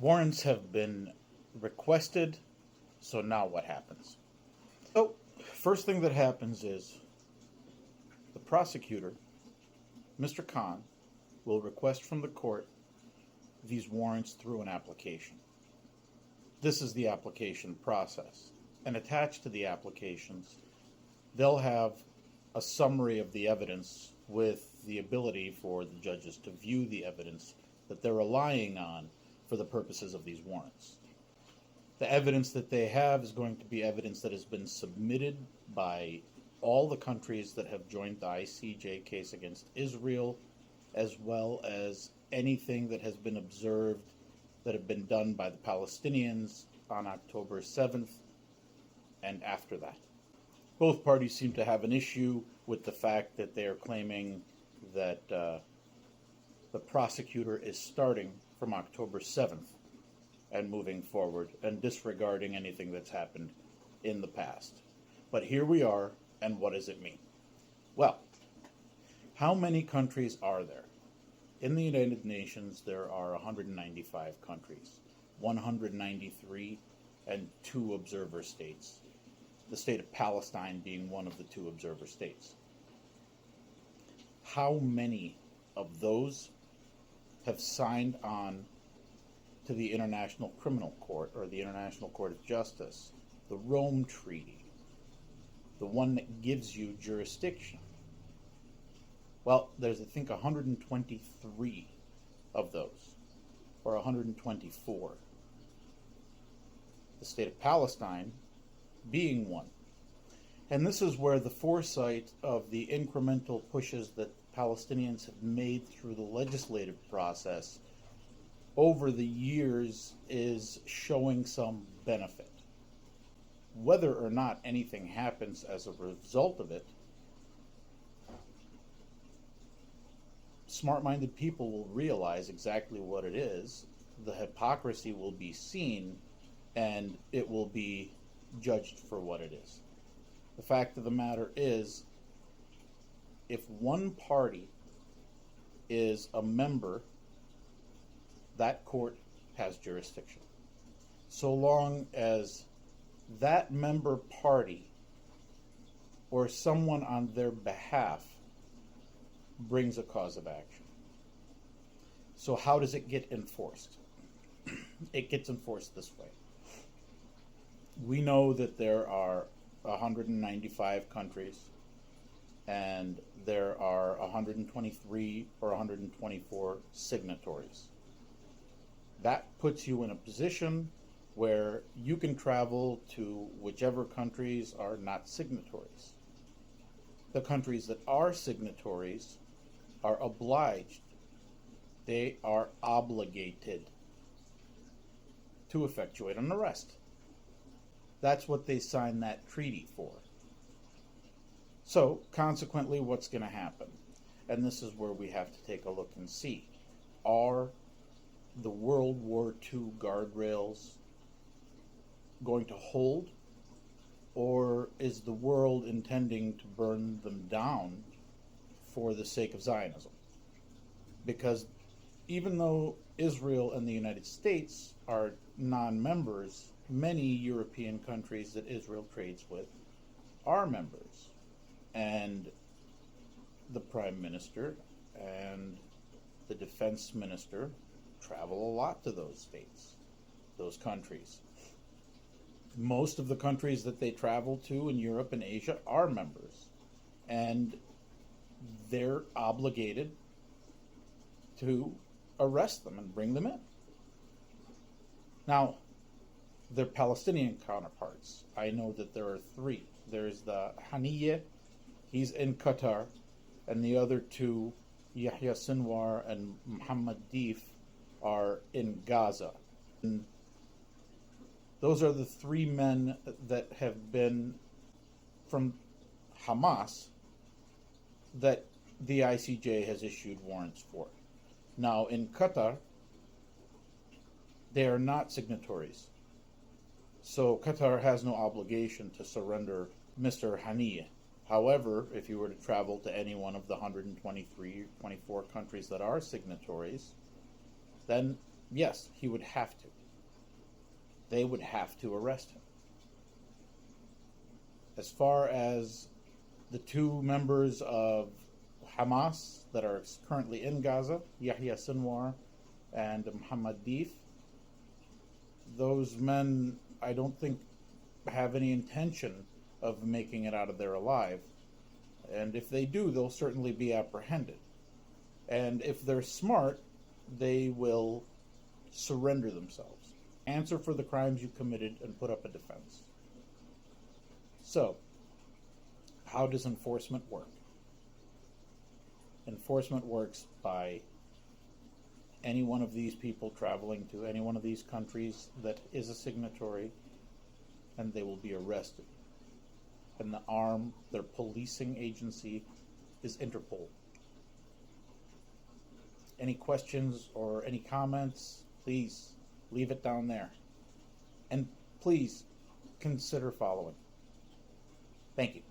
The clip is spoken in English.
Warrants have been requested, so now what happens? So, first thing that happens is the prosecutor, Mr. Khan, will request from the court these warrants through an application. This is the application process. And attached to the applications, they'll have a summary of the evidence with the ability for the judges to view the evidence that they're relying on for the purposes of these warrants. The evidence that they have is going to be evidence that has been submitted by all the countries that have joined the ICJ case against Israel, as well as anything that has been observed that have been done by the Palestinians on October 7th and after that. Both parties seem to have an issue with the fact that they are claiming that the prosecutor is starting from October 7th and moving forward and disregarding anything that's happened in the past. But here we are, and what does it mean? Well, how many countries are there? In the United Nations, there are 195 countries, 193 and 2 observer states, the state of Palestine being one of the 2 observer states. How many of those have signed on to the International Criminal Court or the International Court of Justice, the Rome Treaty, the one that gives you jurisdiction? Well, there's, I think, 123 of those, or 124. The state of Palestine being one. And this is where the foresight of the incremental pushes that Palestinians have made through the legislative process over the years is showing some benefit. Whether or not anything happens as a result of it, smart-minded people will realize exactly what it is, the hypocrisy will be seen, and it will be judged for what it is. The fact of the matter is, if one party is a member, that court has jurisdiction. So long as that member party or someone on their behalf brings a cause of action. So how does it get enforced? It gets enforced this way. We know that there are 195 countries and there are 123 or 124 signatories. That puts you in a position where you can travel to whichever countries are not signatories. The countries that are signatories are obliged, they are obligated to effectuate an arrest. That's what they signed that treaty for. So, consequently, what's going to happen? And this is where we have to take a look and see. Are the World War II guardrails going to hold? Or is the world intending to burn them down for the sake of Zionism? Because even though Israel and the United States are non-members, many European countries that Israel trades with are members. And the Prime Minister and the Defense Minister travel a lot to those states, those countries. Most of the countries that they travel to in Europe and Asia are members. And they're obligated to arrest them and bring them in. Now, their Palestinian counterparts, I know that there are 3. There's the Haniyeh, he's in Qatar, and the other 2, Yahya Sinwar and Muhammad Deif, are in Gaza. And those are the 3 men that have been from Hamas that the ICJ has issued warrants for. Now, in Qatar, they are not signatories. So Qatar has no obligation to surrender Mr. Haniyeh. However, if you were to travel to any one of the 123 or 24 countries that are signatories, then yes, he would have to. They would have to arrest him. As far as the two members of Hamas that are currently in Gaza, Yahya Sinwar and Muhammad Deif, those men, I don't think, have any intention of making it out of there alive. And if they do, they'll certainly be apprehended. And if they're smart, they will surrender themselves, answer for the crimes you committed, and put up a defense. So, how does enforcement work? Enforcement works by any one of these people traveling to any one of these countries that is a signatory, and they will be arrested. And their policing agency is Interpol. Any questions or any comments, please leave it down there. And please consider following. Thank you.